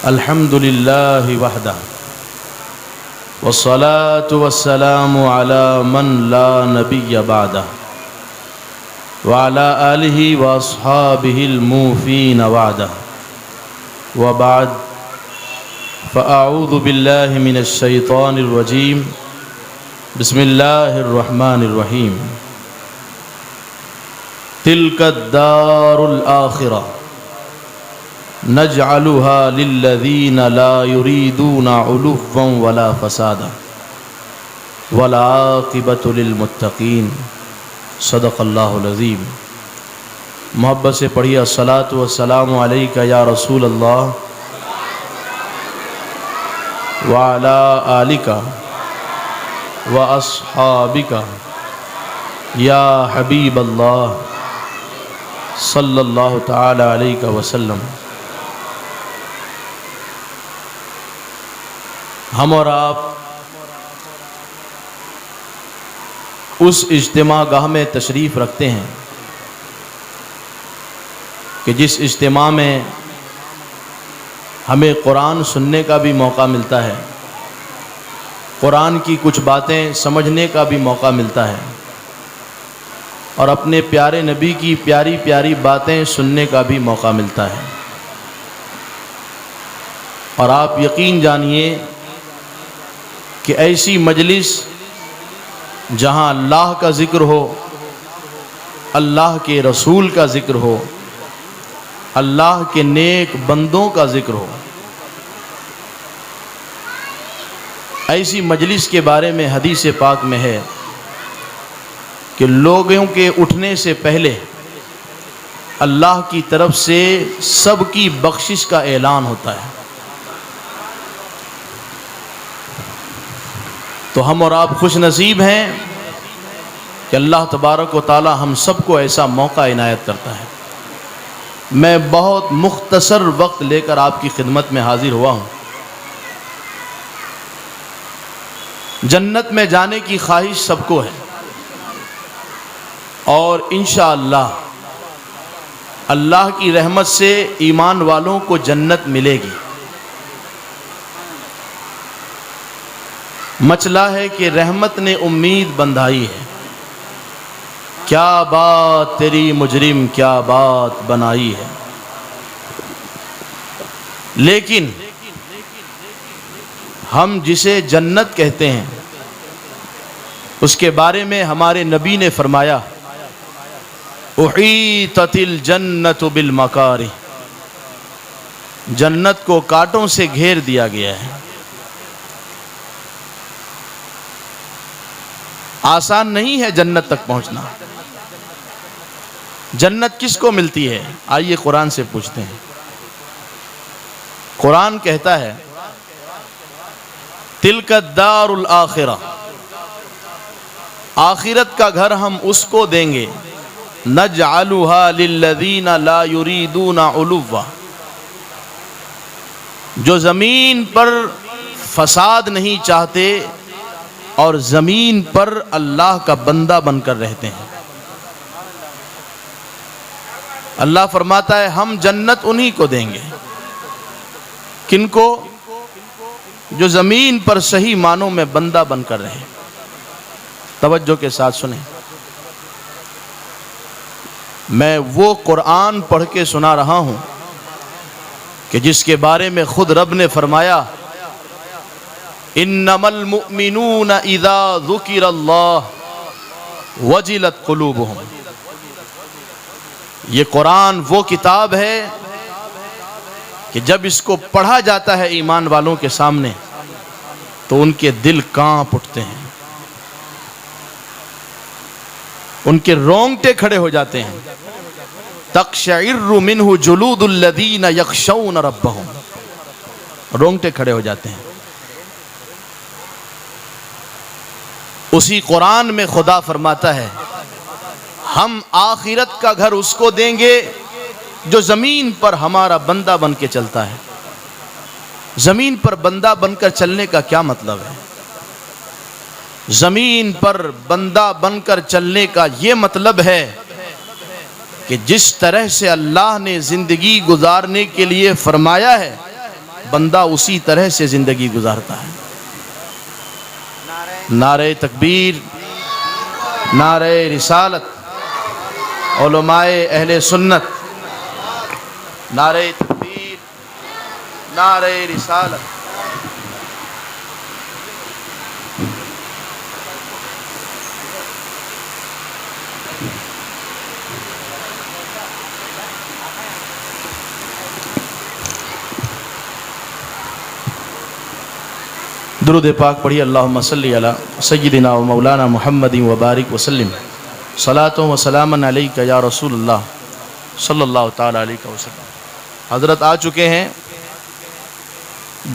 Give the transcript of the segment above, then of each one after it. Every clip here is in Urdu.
الحمد لله وحده والصلاة والسلام على من لا نبي بعده وعلى آله وأصحابه الموفين وعده وبعد فأعوذ بالله من الشيطان الرجيم بسم الله الرحمن الرحيم تلك الدار الآخرة نجعلها للذین لا یریدون علوا ولا فسادا والعاقبۃ للمتقین صدق اللہ العظیم۔ محبت سے پڑھیے الصلاۃ والسلام علیک یا رسول اللہ وعلی آلک واصحابک یا حبیب اللہ صلی اللہ تعالی علیہ وسلم۔ ہم اور آپ اس اجتماع گاہ میں تشریف رکھتے ہیں کہ جس اجتماع میں ہمیں قرآن سننے کا بھی موقع ملتا ہے، قرآن کی کچھ باتیں سمجھنے کا بھی موقع ملتا ہے، اور اپنے پیارے نبی کی پیاری پیاری باتیں سننے کا بھی موقع ملتا ہے۔ اور آپ یقین جانیے کہ ایسی مجلس جہاں اللہ کا ذکر ہو، اللہ کے رسول کا ذکر ہو، اللہ کے نیک بندوں کا ذکر ہو، ایسی مجلس کے بارے میں حدیث پاک میں ہے کہ لوگوں کے اٹھنے سے پہلے اللہ کی طرف سے سب کی بخشش کا اعلان ہوتا ہے۔ تو ہم اور آپ خوش نصیب ہیں کہ اللہ تبارک و تعالی ہم سب کو ایسا موقع عنایت کرتا ہے۔ میں بہت مختصر وقت لے کر آپ کی خدمت میں حاضر ہوا ہوں۔ جنت میں جانے کی خواہش سب کو ہے، اور انشاءاللہ اللہ کی رحمت سے ایمان والوں کو جنت ملے گی۔ مچلا ہے کہ رحمت نے امید بندھائی ہے، کیا بات تیری مجرم کیا بات بنائی ہے۔ لیکن ہم جسے جنت کہتے ہیں اس کے بارے میں ہمارے نبی نے فرمایا احیطت الجنت بالمکارہ، جنت کو کانٹوں سے گھیر دیا گیا ہے۔ آسان نہیں ہے جنت تک پہنچنا۔ جنت کس کو ملتی ہے؟ آئیے قرآن سے پوچھتے ہیں۔ قرآن کہتا ہے تلک الدار الآخرہ، آخرت کا گھر ہم اس کو دیں گے، نجعلها للذین لا یریدون علوا، جو زمین پر فساد نہیں چاہتے اور زمین پر اللہ کا بندہ بن کر رہتے ہیں۔ اللہ فرماتا ہے ہم جنت انہی کو دیں گے، کن کو؟ جو زمین پر صحیح معنوں میں بندہ بن کر رہے۔ توجہ کے ساتھ سنیں، میں وہ قرآن پڑھ کے سنا رہا ہوں کہ جس کے بارے میں خود رب نے فرمایا انما المؤمنون اذا ذکر اللہ وجلت قلوبہم۔ یہ قرآن وہ کتاب ہے کہ جب اس کو پڑھا جاتا ہے ایمان والوں کے سامنے تو ان کے دل کانپ اٹھتے ہیں، ان کے رونگٹے کھڑے ہو جاتے ہیں۔ تقشعر منہ جلود الذین یخشون ربہم، رونگٹے کھڑے ہو جاتے ہیں۔ اسی قرآن میں خدا فرماتا ہے ہم آخرت کا گھر اس کو دیں گے جو زمین پر ہمارا بندہ بن کے چلتا ہے۔ زمین پر بندہ بن کر چلنے کا کیا مطلب ہے؟ زمین پر بندہ بن کر چلنے کا یہ مطلب ہے کہ جس طرح سے اللہ نے زندگی گزارنے کے لیے فرمایا ہے بندہ اسی طرح سے زندگی گزارتا ہے. نعرہ تکبیر، نعرہ رسالت، علماء اہل سنت. نعرہ تکبیر، نعرہ رسالت. درود پاک پڑھی. اللہم صلی علی سیدنا و مولانا محمد و بارک وسلم. صلاۃ و سلام علیک یا رسول اللہ صلی اللہ تعالی علیہ وسلم. حضرت آ چکے ہیں.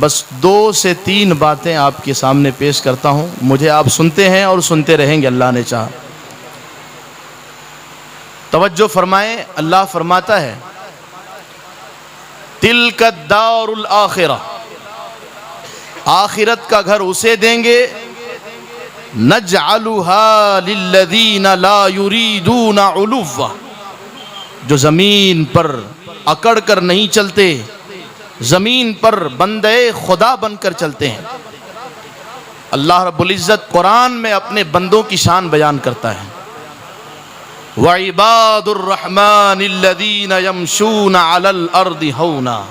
بس 2 سے 3 باتیں آپ کے سامنے پیش کرتا ہوں. مجھے آپ سنتے ہیں اور سنتے رہیں گے اللہ نے چاہا. توجہ فرمائیں. اللہ فرماتا ہے تلک الدار الآخرہ، آخرت کا گھر اسے دیں گے. نجعلها للذین لا یریدون علوا، جو زمین پر اکڑ کر نہیں چلتے، زمین پر بندے خدا بن کر چلتے ہیں. اللہ رب العزت قرآن میں اپنے بندوں کی شان بیان کرتا ہے. وعباد الرحمن الذین یمشون علی الارض ہونا،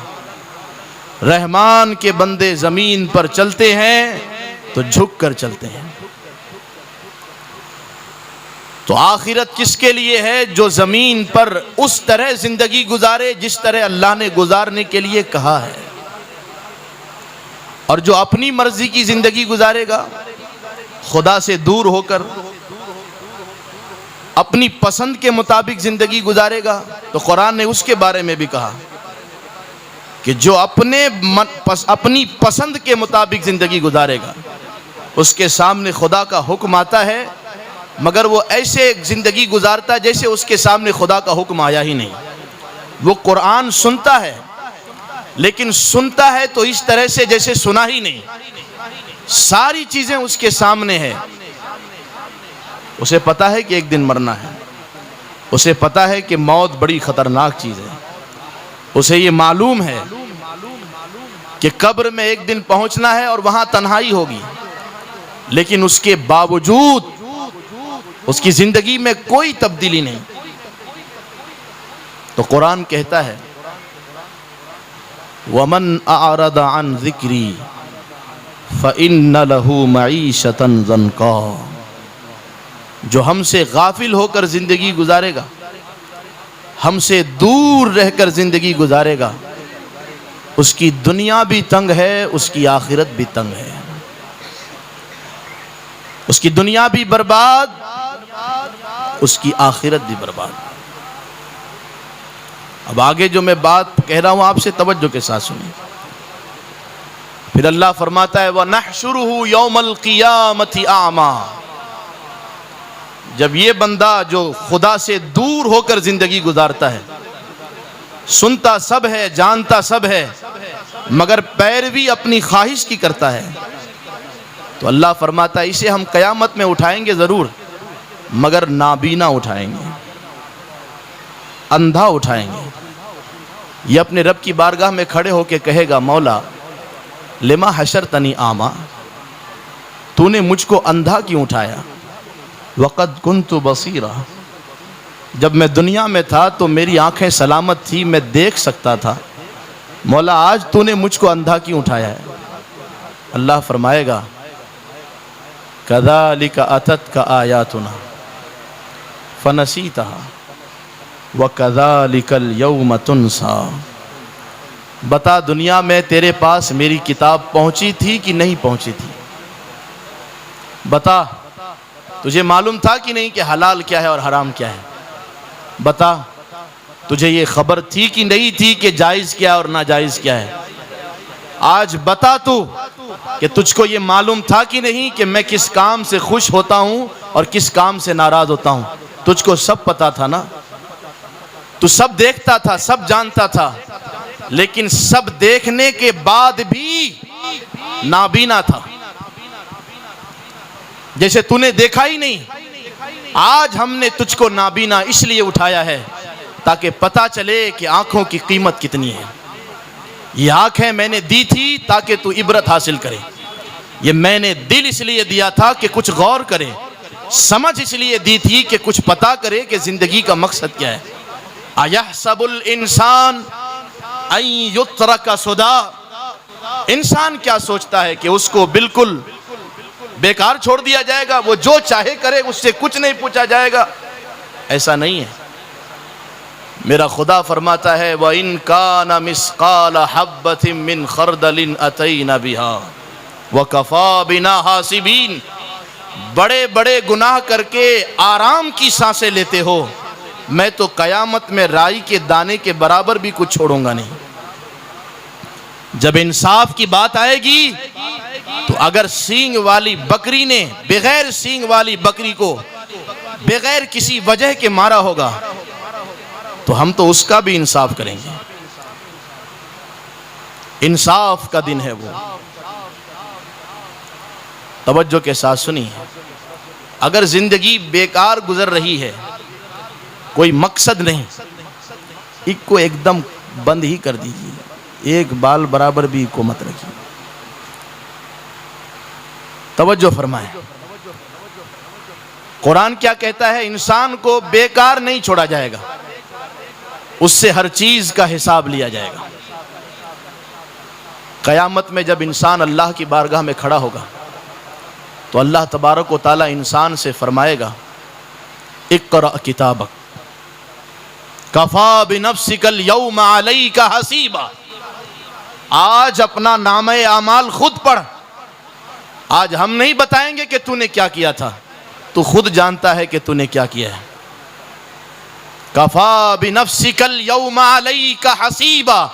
رحمان کے بندے زمین پر چلتے ہیں تو جھک کر چلتے ہیں. تو آخرت کس کے لیے ہے؟ جو زمین پر اس طرح زندگی گزارے جس طرح اللہ نے گزارنے کے لیے کہا ہے. اور جو اپنی مرضی کی زندگی گزارے گا، خدا سے دور ہو کر اپنی پسند کے مطابق زندگی گزارے گا، تو قرآن نے اس کے بارے میں بھی کہا کہ جو اپنی پسند کے مطابق زندگی گزارے گا، اس کے سامنے خدا کا حکم آتا ہے مگر وہ ایسے زندگی گزارتا ہے جیسے اس کے سامنے خدا کا حکم آیا ہی نہیں. وہ قرآن سنتا ہے لیکن سنتا ہے تو اس طرح سے جیسے سنا ہی نہیں. ساری چیزیں اس کے سامنے ہیں. اسے پتا ہے کہ ایک دن مرنا ہے. اسے پتا ہے کہ موت بڑی خطرناک چیز ہے. اسے یہ معلوم ہے کہ قبر میں ایک دن پہنچنا ہے اور وہاں تنہائی ہوگی. لیکن اس کے باوجود اس کی زندگی میں کوئی تبدیلی نہیں. تو قرآن کہتا ہے وَمَنْ أَعْرَضَ عَنْ ذِكْرِي فَإِنَّ لَهُ مَعِيشَةً ضَنْكًا. جو ہم سے غافل ہو کر زندگی گزارے گا، ہم سے دور رہ کر زندگی گزارے گا، اس کی دنیا بھی تنگ ہے، اس کی آخرت بھی تنگ ہے. اس کی دنیا بھی برباد، اس کی آخرت بھی برباد. اب آگے جو میں بات کہہ رہا ہوں آپ سے توجہ کے ساتھ سنیں. پھر اللہ فرماتا ہے وَنَحْشُرُهُ يَوْمَ الْقِيَامَةِ أَعْمَى. جب یہ بندہ جو خدا سے دور ہو کر زندگی گزارتا ہے، سنتا سب ہے، جانتا سب ہے، مگر پیروی اپنی خواہش کی کرتا ہے، تو اللہ فرماتا ہے اسے ہم قیامت میں اٹھائیں گے ضرور، مگر نابینا اٹھائیں گے، اندھا اٹھائیں گے. یہ اپنے رب کی بارگاہ میں کھڑے ہو کے کہے گا مولا لما حشرتنی اعمیٰ، تو نے مجھ کو اندھا کیوں اٹھایا؟ وقد کنت بصیرا، جب میں دنیا میں تھا تو میری آنکھیں سلامت تھی، میں دیکھ سکتا تھا. مولا آج تو نے مجھ کو اندھا کیوں اٹھایا ہے؟ اللہ فرمائے گا کذالک اتتک آیاتنا فنسیتها وکذالک اليوم تنسا. بتا دنیا میں تیرے پاس میری کتاب پہنچی تھی کہ نہیں پہنچی تھی؟ بتا تجھے معلوم تھا کہ نہیں کہ حلال کیا ہے اور حرام کیا ہے؟ بتا تجھے یہ خبر تھی کہ نہیں تھی کہ جائز کیا اور ناجائز کیا ہے؟ آج بتا تو کہ تجھ کو یہ معلوم تھا کہ نہیں کہ میں کس کام سے خوش ہوتا ہوں اور کس کام سے ناراض ہوتا ہوں؟ تجھ کو سب پتا تھا نا، تو سب دیکھتا تھا، سب جانتا تھا، لیکن سب دیکھنے کے بعد بھی نابینا تھا، جیسے تو نے دیکھا ہی نہیں. آج ہم نے تجھ کو نابینا اس لیے اٹھایا ہے تاکہ پتا چلے کہ آنکھوں کی قیمت کتنی ہے. یہ آنکھیں میں نے دی تھی تاکہ تو عبرت حاصل کرے، یہ میں نے دل اس لیے دیا تھا کہ کچھ غور کرے، سمجھ اس لیے دی تھی کہ کچھ پتا کرے کہ زندگی کا مقصد کیا ہے۔ اَيَحْسَبُ الْإِنسَانُ أَن يُتْرَكَ سُدًى، انسان کیا سوچتا ہے کہ اس کو بالکل بیکار چھوڑ دیا جائے گا، وہ جو چاہے کرے، اس سے کچھ نہیں پوچھا جائے گا؟ ایسا نہیں ہے۔ میرا خدا فرماتا ہے وَإِن كَانَ مِثْقَالَ حَبَّةٍ مِّنْ خَرْدَلٍ أَتَيْنَا بِهَا وَكَفَى بِنَا حَاسِبِينَ، بڑے بڑے گناہ کر کے آرام کی سانسیں لیتے ہو، میں تو قیامت میں رائی کے دانے کے برابر بھی کچھ چھوڑوں گا نہیں۔ جب انصاف کی بات آئے گی تو اگر سینگ والی بکری نے بغیر سینگ والی بکری کو بغیر کسی وجہ کے مارا ہوگا تو ہم تو اس کا بھی انصاف کریں گے۔ انصاف کا دن ہے وہ۔ توجہ کے ساتھ سنی، اگر زندگی بیکار گزر رہی ہے، کوئی مقصد نہیں، ایک کو ایک دم بند ہی کر دیجیے، ایک بال برابر بھی کو مت رکھیے۔ توجہ فرمائیں، قرآن کیا کہتا ہے؟ انسان کو بیکار نہیں چھوڑا جائے گا، اس سے ہر چیز کا حساب لیا جائے گا۔ قیامت میں جب انسان اللہ کی بارگاہ میں کھڑا ہوگا تو اللہ تبارک و تعالی انسان سے فرمائے گا اقرأ کتابک کفا بنفسک اليوم علیک حسیبا، آج اپنا نامہ اعمال خود پڑھ، آج ہم نہیں بتائیں گے کہ تو نے کیا کیا تھا، تو خود جانتا ہے کہ تو نے کیا کیا ہے۔ کفا بنفسک اليوم علیک حسیبا،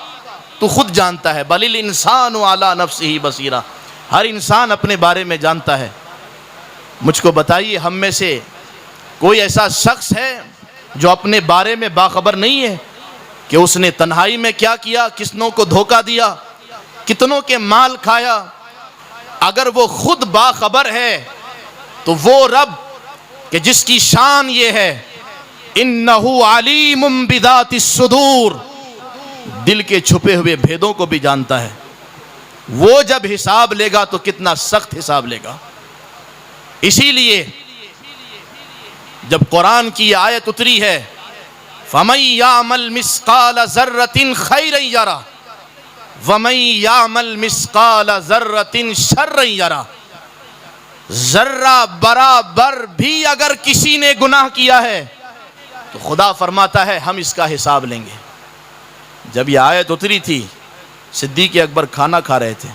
تو خود جانتا ہے۔ بل الانسان علی نفسہ بصیرہ، ہر انسان اپنے بارے میں جانتا ہے۔ مجھ کو بتائیے، ہم میں سے کوئی ایسا شخص ہے جو اپنے بارے میں باخبر نہیں ہے کہ اس نے تنہائی میں کیا کیا، کسنوں کو دھوکہ دیا، کتنوں کے مال کھایا؟ اگر وہ خود باخبر ہے تو وہ رب کہ جس کی شان یہ ہے انہو علیم بذات الصدور، دل کے چھپے ہوئے بھیدوں کو بھی جانتا ہے، وہ جب حساب لے گا تو کتنا سخت حساب لے گا۔ اسی لیے جب قرآن کی آیت اتری ہے فَمَن يَعْمَلْ مِثْقَالَ ذَرَّةٍ خَيْرًا يَرَهُ وَمَن يَعْمَلْ مِثْقَالَ ذَرَّةٍ شَرًّا يَرَهُ، ذرہ برابر بھی اگر کسی نے گناہ کیا ہے تو خدا فرماتا ہے ہم اس کا حساب لیں گے۔ جب یہ آیت اتری تھی، صدیق اکبر کھانا کھا رہے تھے،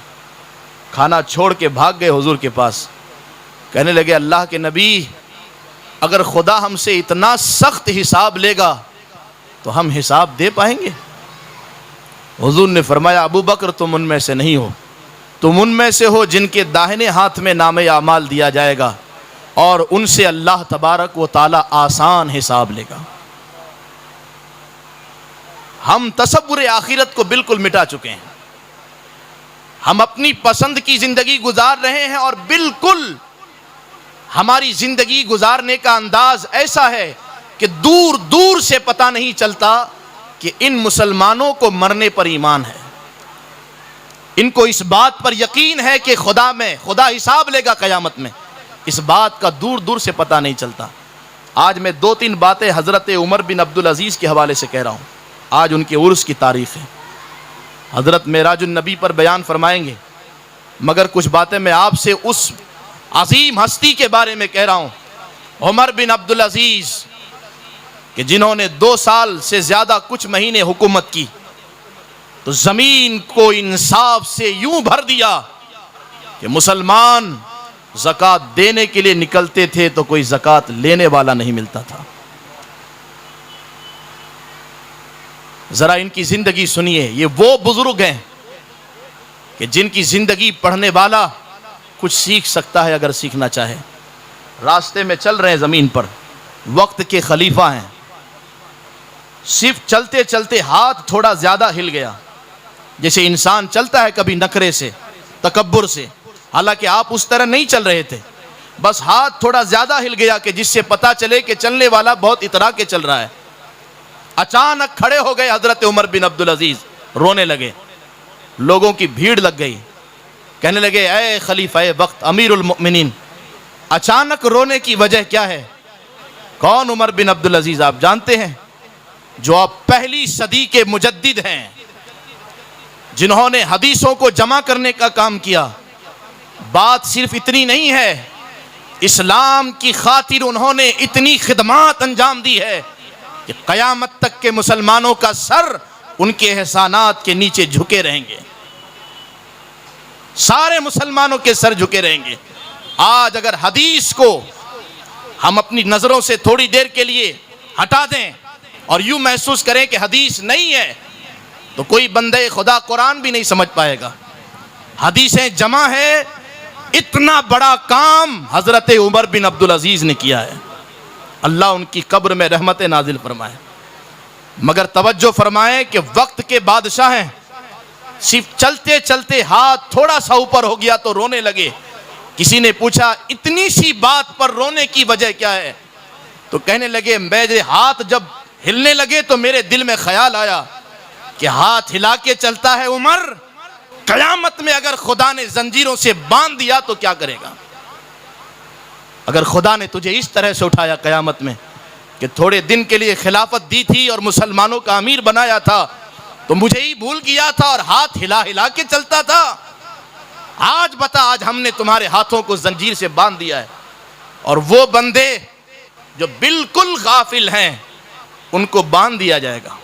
کھانا چھوڑ کے بھاگ گئے حضور کے پاس، کہنے لگے اللہ کے نبی، اگر خدا ہم سے اتنا سخت حساب لے گا تو ہم حساب دے پائیں گے؟ حضور نے فرمایا ابو بکر تم ان میں سے نہیں ہو، تم ان میں سے ہو جن کے داہنے ہاتھ میں نامہ اعمال دیا جائے گا اور ان سے اللہ تبارک و تعالی آسان حساب لے گا۔ ہم تصور آخرت کو بالکل مٹا چکے ہیں، ہم اپنی پسند کی زندگی گزار رہے ہیں، اور بالکل ہماری زندگی گزارنے کا انداز ایسا ہے کہ دور دور سے پتہ نہیں چلتا کہ ان مسلمانوں کو مرنے پر ایمان ہے، ان کو اس بات پر یقین ہے کہ خدا حساب لے گا قیامت میں، اس بات کا دور دور سے پتہ نہیں چلتا۔ آج میں 2-3 باتیں حضرت عمر بن عبدالعزیز کے حوالے سے کہہ رہا ہوں، آج ان کے عرس کی تاریخ ہے، حضرت معراج النبی پر بیان فرمائیں گے، مگر کچھ باتیں میں آپ سے اس عظیم ہستی کے بارے میں کہہ رہا ہوں، عمر بن عبدالعزیز، کہ جنہوں نے 2 سال سے زیادہ کچھ مہینے حکومت کی تو زمین کو انصاف سے یوں بھر دیا کہ مسلمان زکوٰۃ دینے کے لیے نکلتے تھے تو کوئی زکوٰۃ لینے والا نہیں ملتا تھا۔ ذرا ان کی زندگی سنیے، یہ وہ بزرگ ہیں کہ جن کی زندگی پڑھنے والا کچھ سیکھ سکتا ہے اگر سیکھنا چاہے۔ راستے میں چل رہے ہیں زمین پر، وقت کے خلیفہ ہیں، صرف چلتے چلتے ہاتھ تھوڑا زیادہ ہل گیا، جیسے انسان چلتا ہے کبھی نخرے سے، تکبر سے، حالانکہ آپ اس طرح نہیں چل رہے تھے، بس ہاتھ تھوڑا زیادہ ہل گیا کہ جس سے پتا چلے کہ چلنے والا بہت اترا کے چل رہا ہے۔ اچانک کھڑے ہو گئے حضرت عمر بن عبدالعزیز، رونے لگے، لوگوں کی بھیڑ لگ گئی. کہنے لگے اے خلیفہ وقت امیر المؤمنین, اچانک رونے کی وجہ کیا ہے؟ کون؟ عمر بن عبدالعزیز. آپ جانتے ہیں جو آپ پہلی صدی کے مجدد ہیں, جنہوں نے حدیثوں کو جمع کرنے کا کام کیا. بات صرف اتنی نہیں ہے, اسلام کی خاطر انہوں نے اتنی خدمات انجام دی ہے کہ قیامت تک کے مسلمانوں کا سر ان کے احسانات کے نیچے جھکے رہیں گے. سارے مسلمانوں کے سر جھکے رہیں گے. آج اگر حدیث کو ہم اپنی نظروں سے تھوڑی دیر کے لیے ہٹا دیں اور یوں محسوس کریں کہ حدیث نہیں ہے, تو کوئی بندہ خدا قرآن بھی نہیں سمجھ پائے گا. حدیثیں جمع ہے. اتنا بڑا کام حضرت عمر بن عبدالعزیز نے کیا ہے. اللہ ان کی قبر میں رحمت نازل فرمائے. مگر توجہ فرمائیں کہ وقت کے بادشاہ ہیں, صرف چلتے چلتے ہاتھ تھوڑا سا اوپر ہو گیا تو رونے لگے. کسی نے پوچھا اتنی سی بات پر رونے کی وجہ کیا ہے؟ تو کہنے لگے میرے ہاتھ جب ہلنے لگے تو میرے دل میں خیال آیا کہ ہاتھ ہلا کے چلتا ہے عمر, قیامت میں اگر خدا نے زنجیروں سے باندھ دیا تو کیا کرے گا؟ اگر خدا نے تجھے اس طرح سے اٹھایا قیامت میں کہ تھوڑے دن کے لیے خلافت دی تھی اور مسلمانوں کا امیر بنایا تھا تو مجھے ہی بھول گیا تھا اور ہاتھ ہلا ہلا کے چلتا تھا. آج بتا, آج ہم نے تمہارے ہاتھوں کو زنجیر سے باندھ دیا ہے. اور وہ بندے جو بالکل غافل ہیں ان کو باندھ دیا جائے گا.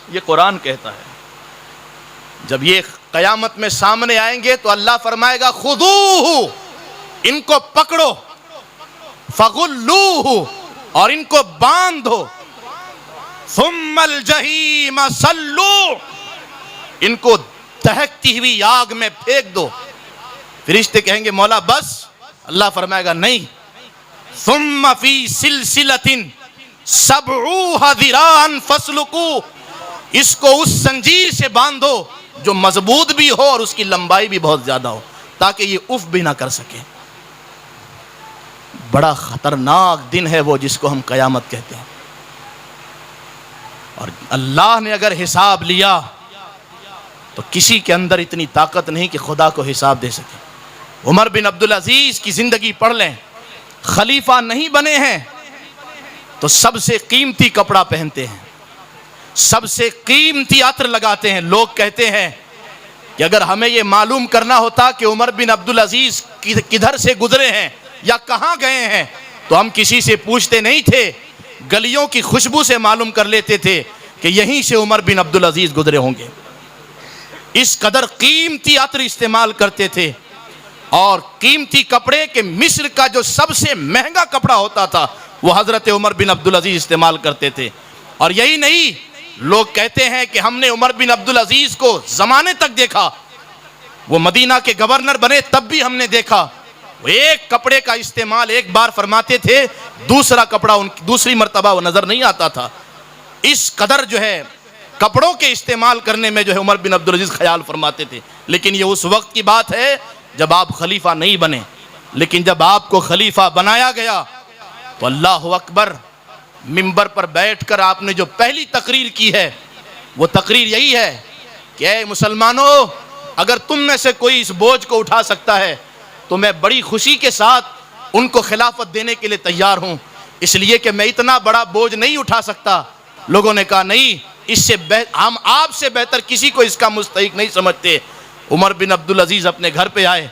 یہ قرآن کہتا ہے. جب یہ قیامت میں سامنے آئیں گے تو اللہ فرمائے گا خذوہ, ان کو پکڑو, فغلوہ, اور ان کو باندھو, ثم الجحیم صلو, ان کو دہکتی ہوئی آگ میں پھینک دو. فرشتے کہیں گے مولا بس. اللہ فرمائے گا نہیں, ثم فی سلسلۃ سبعوہ ذراعا فاسلکوہ, اس کو اس زنجیر سے باندھو جو مضبوط بھی ہو اور اس کی لمبائی بھی بہت زیادہ ہو, تاکہ یہ اف بھی نہ کر سکے. بڑا خطرناک دن ہے وہ جس کو ہم قیامت کہتے ہیں. اور اللہ نے اگر حساب لیا تو کسی کے اندر اتنی طاقت نہیں کہ خدا کو حساب دے سکے. عمر بن عبدالعزیز کی زندگی پڑھ لیں. خلیفہ نہیں بنے ہیں تو سب سے قیمتی کپڑا پہنتے ہیں, سب سے قیمتی عطر لگاتے ہیں. لوگ کہتے ہیں کہ اگر ہمیں یہ معلوم کرنا ہوتا کہ عمر بن عبدالعزیز کدھر سے گزرے ہیں یا کہاں گئے ہیں تو ہم کسی سے پوچھتے نہیں تھے, گلیوں کی خوشبو سے معلوم کر لیتے تھے کہ یہیں سے عمر بن عبدالعزیز گزرے ہوں گے. اس قدر قیمتی عطر استعمال کرتے تھے. اور قیمتی کپڑے کے مصر کا جو سب سے مہنگا کپڑا ہوتا تھا وہ حضرت عمر بن عبدالعزیز استعمال کرتے تھے. اور یہی نہیں, لوگ کہتے ہیں کہ ہم نے عمر بن عبدالعزیز کو زمانے تک دیکھا, وہ مدینہ کے گورنر بنے تب بھی ہم نے دیکھا, وہ ایک کپڑے کا استعمال ایک بار فرماتے تھے, دوسرا کپڑا دوسری مرتبہ وہ نظر نہیں آتا تھا. اس قدر جو ہے کپڑوں کے استعمال کرنے میں جو ہے عمر بن عبدالعزیز خیال فرماتے تھے. لیکن یہ اس وقت کی بات ہے جب آپ خلیفہ نہیں بنے. لیکن جب آپ کو خلیفہ بنایا گیا تو اللہ اکبر, منبر پر بیٹھ کر آپ نے جو پہلی تقریر کی ہے وہ تقریر یہی ہے کہ اے مسلمانوں, اگر تم میں سے کوئی اس بوجھ کو اٹھا سکتا ہے تو میں بڑی خوشی کے ساتھ ان کو خلافت دینے کے لیے تیار ہوں, اس لیے کہ میں اتنا بڑا بوجھ نہیں اٹھا سکتا. لوگوں نے کہا نہیں, اس سے ہم آپ سے بہتر کسی کو اس کا مستحق نہیں سمجھتے. عمر بن عبدالعزیز اپنے گھر پہ آئے,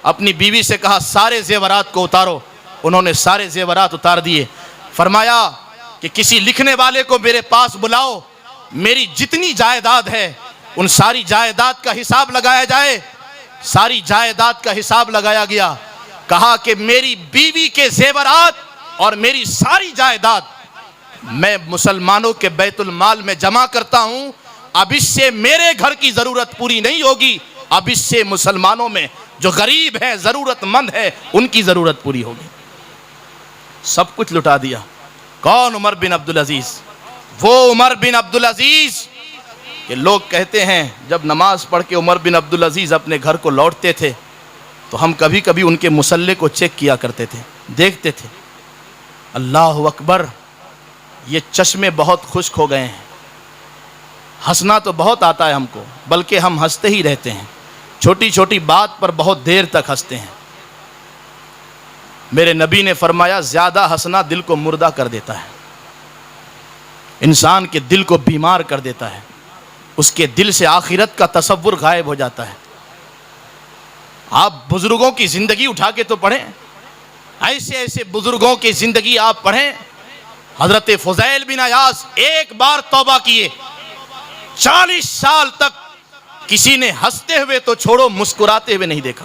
اپنی بیوی سے کہا سارے زیورات کو اتارو. انہوں نے سارے زیورات اتار دیے. فرمایا کہ کسی لکھنے والے کو میرے پاس بلاؤ, میری جتنی جائیداد ہے ان ساری جائیداد کا حساب لگایا جائے. ساری جائیداد کا حساب لگایا گیا. کہا کہ میری بیوی کے زیورات اور میری ساری جائیداد میں مسلمانوں کے بیت المال میں جمع کرتا ہوں. اب اس سے میرے گھر کی ضرورت پوری نہیں ہوگی, اب اس سے مسلمانوں میں جو غریب ہیں, ضرورت مند ہے, ان کی ضرورت پوری ہوگی. سب کچھ لٹا دیا. کون؟ عمر بن عبدالعزیز. وہ عمر بن عبدالعزیز کہ لوگ کہتے ہیں جب نماز پڑھ کے عمر بن عبدالعزیز اپنے گھر کو لوٹتے تھے تو ہم کبھی کبھی ان کے مصلے کو چیک کیا کرتے تھے, دیکھتے تھے. اللہ اکبر, یہ چشمے بہت خشک ہو گئے ہیں. ہنسنا تو بہت آتا ہے ہم کو، بلکہ ہم ہنستے ہی رہتے ہیں، چھوٹی چھوٹی بات پر بہت دیر تک ہنستے ہیں۔ میرے نبی نے فرمایا زیادہ ہنسنا دل کو مردہ کر دیتا ہے، انسان کے دل کو بیمار کر دیتا ہے، اس کے دل سے آخرت کا تصور غائب ہو جاتا ہے۔ آپ بزرگوں کی زندگی اٹھا کے تو پڑھیں، ایسے ایسے بزرگوں کی زندگی آپ پڑھیں۔ حضرت فضیل بن عیاض ایک بار توبہ کیے، 40 سال تک کسی نے ہنستے ہوئے تو چھوڑو مسکراتے ہوئے نہیں دیکھا۔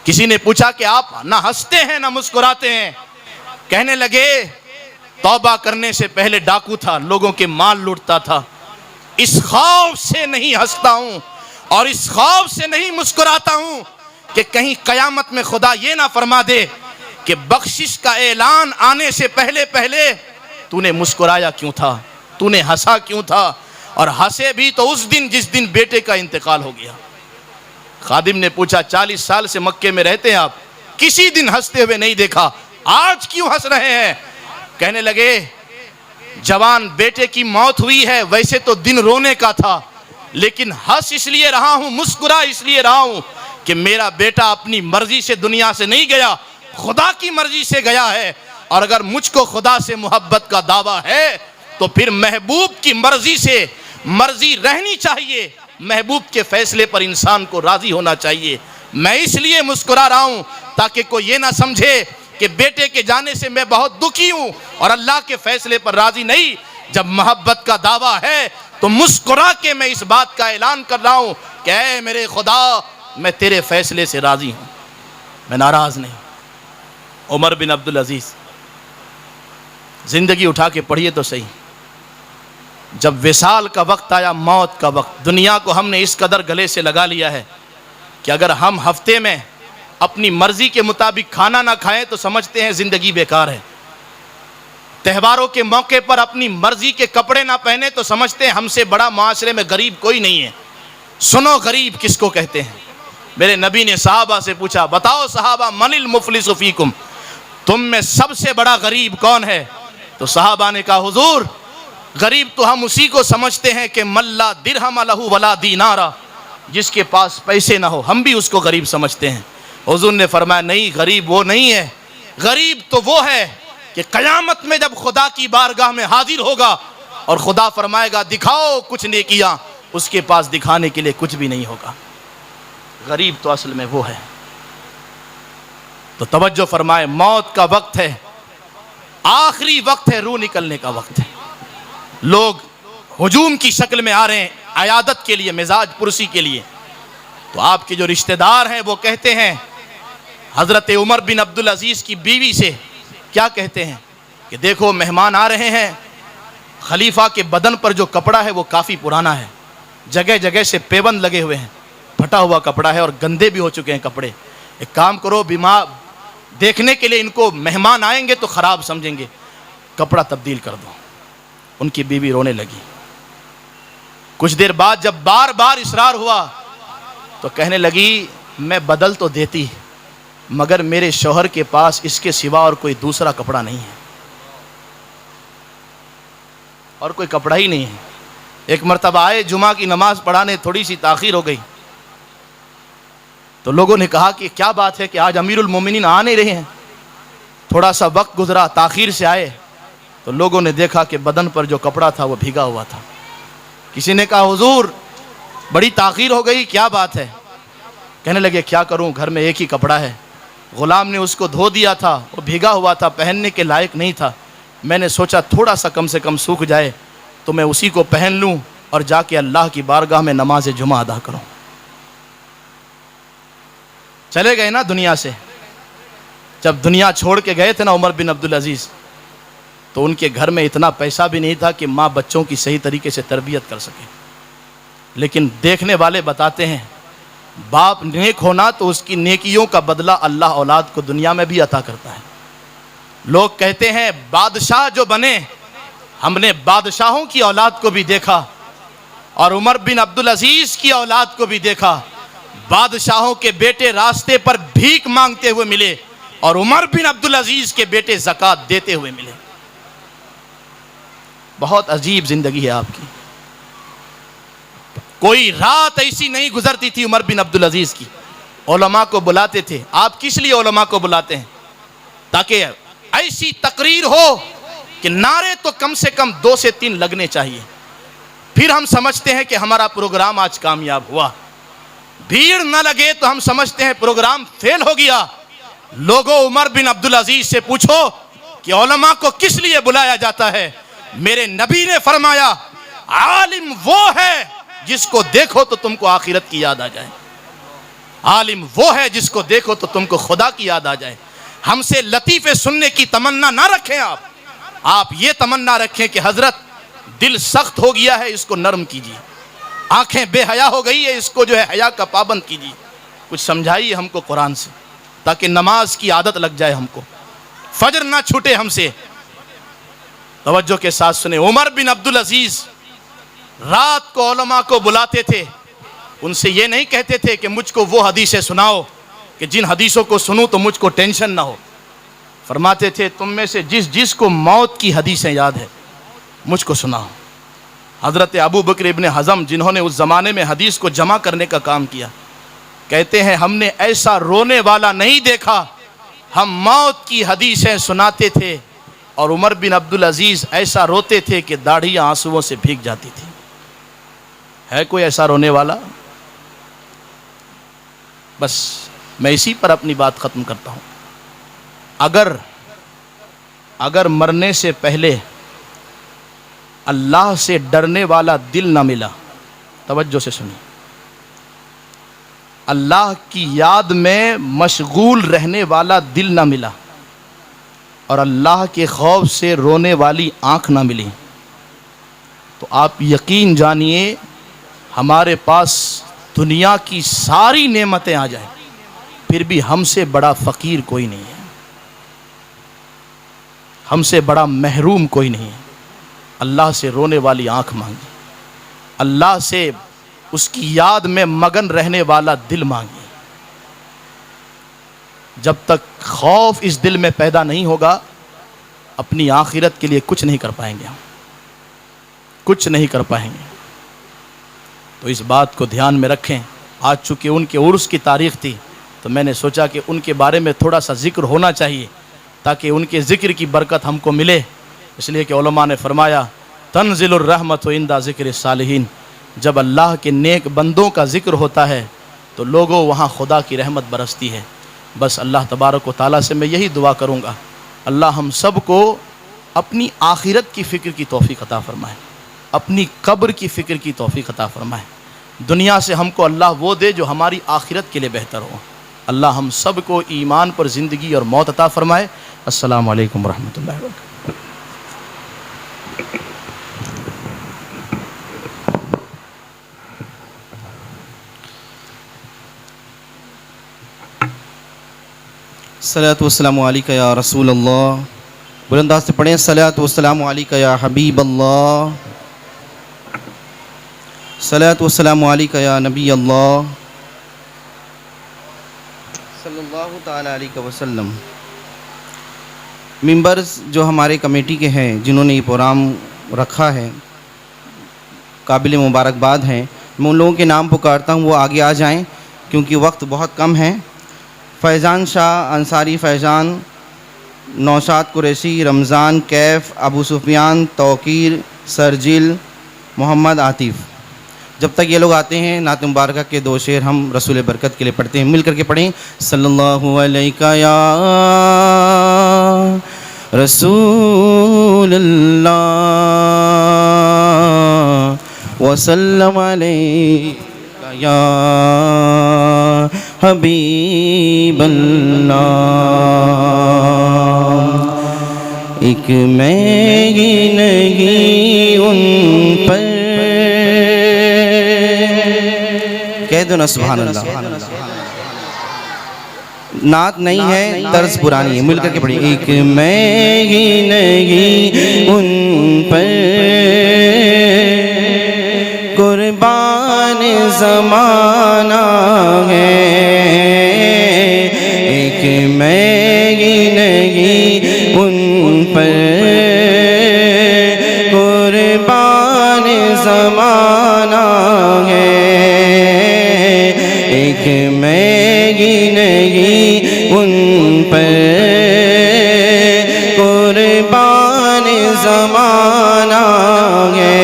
کسی نے پوچھا کہ آپ نہ ہنستے ہیں نہ مسکراتے ہیں، کہنے لگے توبہ کرنے سے پہلے ڈاکو تھا، لوگوں کے مال لوٹتا تھا، اس خوف سے نہیں ہنستا ہوں اور اس خوف سے نہیں مسکراتا ہوں کہ کہیں قیامت میں خدا یہ نہ فرما دے کہ بخشش کا اعلان آنے سے پہلے تو نے مسکرایا کیوں تھا، تو نے ہنسا کیوں تھا، اور ہنسے بھی تو اس دن جس دن بیٹے کا انتقال ہو گیا۔ خادم نے پوچھا 40 سال سے مکے میں رہتے ہیں آپ، کسی دن ہنستے ہوئے نہیں دیکھا، آج کیوں ہنس رہے ہیں؟ کہنے لگے جوان بیٹے کی موت ہوئی ہے، ویسے تو دن رونے کا تھا، لیکن ہنس اس لیے رہا ہوں، مسکرا اس لیے رہا ہوں کہ میرا بیٹا اپنی مرضی سے دنیا سے نہیں گیا، خدا کی مرضی سے گیا ہے، اور اگر مجھ کو خدا سے محبت کا دعویٰ ہے تو پھر محبوب کی مرضی سے مرضی رہنی چاہیے، محبوب کے فیصلے پر انسان کو راضی ہونا چاہیے۔ میں اس لیے مسکرا رہا ہوں تاکہ کوئی یہ نہ سمجھے کہ بیٹے کے جانے سے میں بہت دکھی ہوں اور اللہ کے فیصلے پر راضی نہیں۔ جب محبت کا دعویٰ ہے تو مسکرا کے میں اس بات کا اعلان کر رہا ہوں کہ اے میرے خدا، میں تیرے فیصلے سے راضی ہوں، میں ناراض نہیں۔ عمر بن عبدالعزیز، زندگی اٹھا کے پڑھیے تو صحیح، جب وصال کا وقت آیا، موت کا وقت، دنیا کو ہم نے اس قدر گلے سے لگا لیا ہے کہ اگر ہم ہفتے میں اپنی مرضی کے مطابق کھانا نہ کھائیں تو سمجھتے ہیں زندگی بیکار ہے، تہواروں کے موقع پر اپنی مرضی کے کپڑے نہ پہنے تو سمجھتے ہیں ہم سے بڑا معاشرے میں غریب کوئی نہیں ہے۔ سنو غریب کس کو کہتے ہیں؟ میرے نبی نے صحابہ سے پوچھا، بتاؤ صحابہ من المفلس فیکم، تم میں سب سے بڑا غریب کون ہے؟ تو صحابہ نے کہا حضور غریب تو ہم اسی کو سمجھتے ہیں کہ من لا درہم لہ ولا دینارا، جس کے پاس پیسے نہ ہو، ہم بھی اس کو غریب سمجھتے ہیں۔ حضور نے فرمایا نہیں، غریب وہ نہیں ہے، غریب تو وہ ہے کہ قیامت میں جب خدا کی بارگاہ میں حاضر ہوگا اور خدا فرمائے گا دکھاؤ کچھ نیکیاں، اس کے پاس دکھانے کے لیے کچھ بھی نہیں ہوگا۔ غریب تو اصل میں وہ ہے۔ تو توجہ فرمائے، موت کا وقت ہے، آخری وقت ہے، روح نکلنے کا وقت ہے، لوگ ہجوم کی شکل میں آ رہے ہیں عیادت کے لیے، مزاج پرسی کے لیے۔ تو آپ کے جو رشتہ دار ہیں وہ کہتے ہیں حضرت عمر بن عبدالعزیز کی بیوی سے، کیا کہتے ہیں کہ دیکھو مہمان آ رہے ہیں، خلیفہ کے بدن پر جو کپڑا ہے وہ کافی پرانا ہے، جگہ جگہ سے پیبند لگے ہوئے ہیں، پھٹا ہوا کپڑا ہے اور گندے بھی ہو چکے ہیں کپڑے، ایک کام کرو، بیمار دیکھنے کے لیے ان کو مہمان آئیں گے تو خراب سمجھیں گے، کپڑا تبدیل کر دو۔ ان کی بیوی رونے لگی۔ کچھ دیر بعد جب بار بار اصرار ہوا تو کہنے لگی میں بدل تو دیتی مگر میرے شوہر کے پاس اس کے سوا اور کوئی دوسرا کپڑا نہیں ہے، اور کوئی کپڑا ہی نہیں ہے۔ ایک مرتبہ آئے جمعہ کی نماز پڑھانے، تھوڑی سی تاخیر ہو گئی تو لوگوں نے کہا کہ کیا بات ہے کہ آج امیر المومنین آ نہیں رہے ہیں، تھوڑا سا وقت گزرا، تاخیر سے آئے تو لوگوں نے دیکھا کہ بدن پر جو کپڑا تھا وہ بھیگا ہوا تھا۔ کسی نے کہا حضور بڑی تاخیر ہو گئی، کیا بات ہے؟ کہنے لگے کیا کروں، گھر میں ایک ہی کپڑا ہے، غلام نے اس کو دھو دیا تھا، وہ بھیگا ہوا تھا، پہننے کے لائق نہیں تھا، میں نے سوچا تھوڑا سا کم سے کم سوکھ جائے تو میں اسی کو پہن لوں اور جا کے اللہ کی بارگاہ میں نماز جمعہ ادا کروں۔ چلے گئے نا دنیا سے۔ جب دنیا چھوڑ کے گئے تھے نا عمر بن عبدالعزیز، تو ان کے گھر میں اتنا پیسہ بھی نہیں تھا کہ ماں بچوں کی صحیح طریقے سے تربیت کر سکے، لیکن دیکھنے والے بتاتے ہیں باپ نیک ہونا تو اس کی نیکیوں کا بدلہ اللہ اولاد کو دنیا میں بھی عطا کرتا ہے۔ لوگ کہتے ہیں بادشاہ جو بنے، ہم نے بادشاہوں کی اولاد کو بھی دیکھا اور عمر بن عبدالعزیز کی اولاد کو بھی دیکھا، بادشاہوں کے بیٹے راستے پر بھیک مانگتے ہوئے ملے اور عمر بن عبدالعزیز کے بیٹے زکوٰۃ دیتے ہوئے ملے۔ بہت عجیب زندگی ہے آپ کی۔ کوئی رات ایسی نہیں گزرتی تھی عمر بن عبدالعزیز کی، علماء کو بلاتے تھے۔ آپ کس لیے علماء کو بلاتے ہیں؟ تاکہ ایسی تقریر ہو کہ نعرے تو کم سے کم 2 سے 3 لگنے چاہیے، پھر ہم سمجھتے ہیں کہ ہمارا پروگرام آج کامیاب ہوا۔ بھیڑ نہ لگے تو ہم سمجھتے ہیں پروگرام فیل ہو گیا۔ لوگوں، عمر بن عبدالعزیز سے پوچھو کہ علماء کو کس لیے بلایا جاتا ہے؟ میرے نبی نے فرمایا عالم وہ ہے جس کو دیکھو تو تم کو آخرت کی یاد آ جائے، عالم وہ ہے جس کو دیکھو تو تم کو خدا کی یاد آ جائے۔ ہم سے لطیفے سننے کی تمنا نہ رکھیں، آپ یہ تمنا رکھیں کہ حضرت دل سخت ہو گیا ہے، اس کو نرم کیجیے، آنکھیں بے حیا ہو گئی ہے، اس کو جو ہے حیا کا پابند کیجیے، کچھ سمجھائیے ہم کو قرآن سے، تاکہ نماز کی عادت لگ جائے، ہم کو فجر نہ چھوٹے ہم سے۔ توجہ کے ساتھ سنیں، عمر بن عبدالعزیز رات کو علماء کو بلاتے تھے، ان سے یہ نہیں کہتے تھے کہ مجھ کو وہ حدیثیں سناؤ کہ جن حدیثوں کو سنوں تو مجھ کو ٹینشن نہ ہو۔ فرماتے تھے تم میں سے جس کو موت کی حدیثیں یاد ہے مجھ کو سناؤ۔ حضرت ابو بکر ابن حزم، جنہوں نے اس زمانے میں حدیث کو جمع کرنے کا کام کیا، کہتے ہیں ہم نے ایسا رونے والا نہیں دیکھا، ہم موت کی حدیثیں سناتے تھے اور عمر بن عبدالعزیز ایسا روتے تھے کہ داڑھیاں آنسوؤں سے بھیگ جاتی تھی۔ ہے کوئی ایسا رونے والا؟ بس میں اسی پر اپنی بات ختم کرتا ہوں۔ اگر مرنے سے پہلے اللہ سے ڈرنے والا دل نہ ملا، توجہ سے سنیں، اللہ کی یاد میں مشغول رہنے والا دل نہ ملا اور اللہ کے خوف سے رونے والی آنکھ نہ ملی، تو آپ یقین جانیے ہمارے پاس دنیا کی ساری نعمتیں آ جائیں پھر بھی ہم سے بڑا فقیر کوئی نہیں ہے، ہم سے بڑا محروم کوئی نہیں ہے۔ اللہ سے رونے والی آنکھ مانگی، اللہ سے اس کی یاد میں مگن رہنے والا دل مانگی۔ جب تک خوف اس دل میں پیدا نہیں ہوگا اپنی آخرت کے لیے کچھ نہیں کر پائیں گے، ہم کچھ نہیں کر پائیں گے۔ تو اس بات کو دھیان میں رکھیں۔ آج چونکہ ان کے عرس کی تاریخ تھی تو میں نے سوچا کہ ان کے بارے میں تھوڑا سا ذکر ہونا چاہیے تاکہ ان کے ذکر کی برکت ہم کو ملے، اس لیے کہ علماء نے فرمایا تنزل الرحمت عند ذکر الصالحین، جب اللہ کے نیک بندوں کا ذکر ہوتا ہے تو لوگوں وہاں خدا کی رحمت برستی ہے۔ بس اللہ تبارک و تعالیٰ سے میں یہی دعا کروں گا، اللہ ہم سب کو اپنی آخرت کی فکر کی توفیق عطا فرمائے، اپنی قبر کی فکر کی توفیق عطا فرمائے۔ دنیا سے ہم کو اللہ وہ دے جو ہماری آخرت کے لیے بہتر ہو۔ اللہ ہم سب کو ایمان پر زندگی اور موت عطا فرمائے۔ السلام علیکم ورحمۃ اللہ وبرکاتہ۔ صلاۃ والسلام علیکہ یا رسول اللہ، بلند آواز سے پڑھیں صلاۃ والسلام علیکہ یا حبیب اللہ، صلاۃ والسلام علیکہ یا نبی اللہ صلی اللہ تعالی علیہ وسلم۔ ممبرز جو ہمارے کمیٹی کے ہیں جنہوں نے یہ پروگرام رکھا ہے قابل مبارکباد ہیں، میں ان لوگوں کے نام پکارتا ہوں، وہ آگے آ جائیں کیونکہ وقت بہت کم ہے۔ فیضان شاہ انصاری فیضان، نوشاد قریشی، رمضان کیف، ابو سفیان، توقیر، سرجل، محمد عاطف۔ جب تک یہ لوگ آتے ہیں نعت مبارکہ کے 2 شعر ہم رسول برکت کے لیے پڑھتے ہیں، مل کر کے پڑھیں صلی اللہ علیہ یا رسول اللہ وسلم علیہ یا حبیب اللہ۔ ایک میں ہی نہیں ان پر، کہہ دو نا سبحان اللہ۔ نعت نہیں ہے، طرز پرانی ہے، مل کر کے پڑھیں ایک میں ہی نہیں ان پر، قربان زمانہ ہے، ایک میں ہی نہیں ان پر، قربان زمانہ ہے، ایک میں ہی نہیں ان پر قربان زمانہ ہے،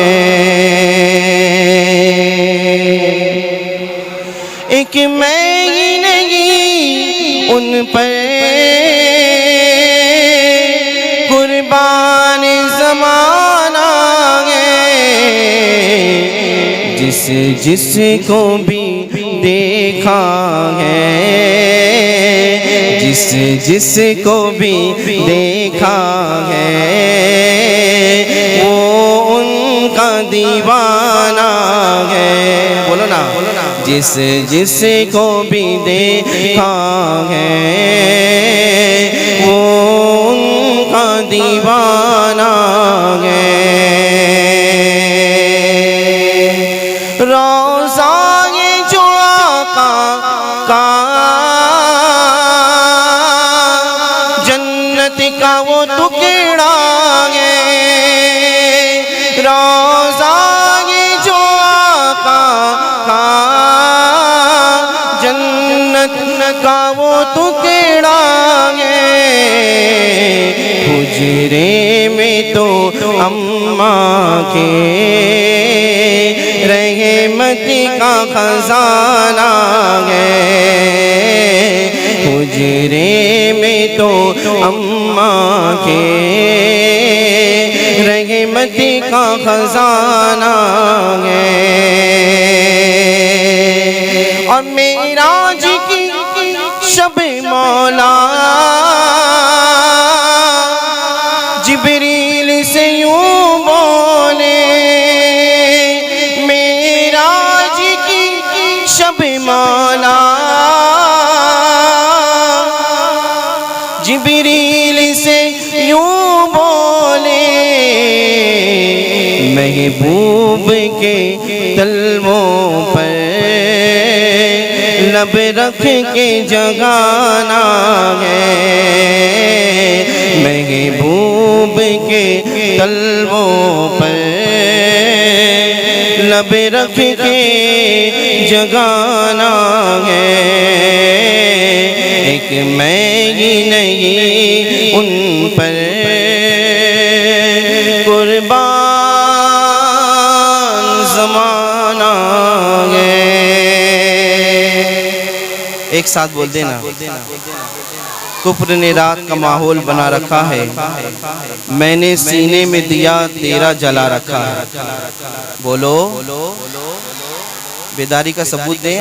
ایک میں ہی نہیں ان پر قربان زمانہ ہے، جس کو بھی دیکھا ہے، جس کو بھی دیکھا ہے، وہ ان کا دیوانہ ہے، بولو نا، جس کو بھی دیکھا ہے، وہ ان کا دیوانہ ہے۔ روضہ یہ جو آقا کا جنت کا وہ ٹکڑا ہے، روضہ یہ جو آقا کا جنت کا وہ ٹکڑا ہے، حجرے میں تو اماں کے رحمت کا خزانہ ہے، حجرے میں تو اماں کے رحمت کا خزانہ ہے، اور معراج کی شب مولا جبریل سے یوں بولے، معراج کی شب مولا جبریل سے یوں بولے، محبوب کے تلووں پر لب رکھ کے جگانا ہے، محبوب کے تلووں پر لب رکھ کے جگانا ہے، ایک میں ہی نہیں ان پر قربان زمانہ ہے۔ ایک ساتھ بول دینا، کفر نے رات کا ماحول بنا رکھا ہے، میں نے سینے میں دیا تیرا جلا رکھا ہے، بولو بیداری کا ثبوت دیں۔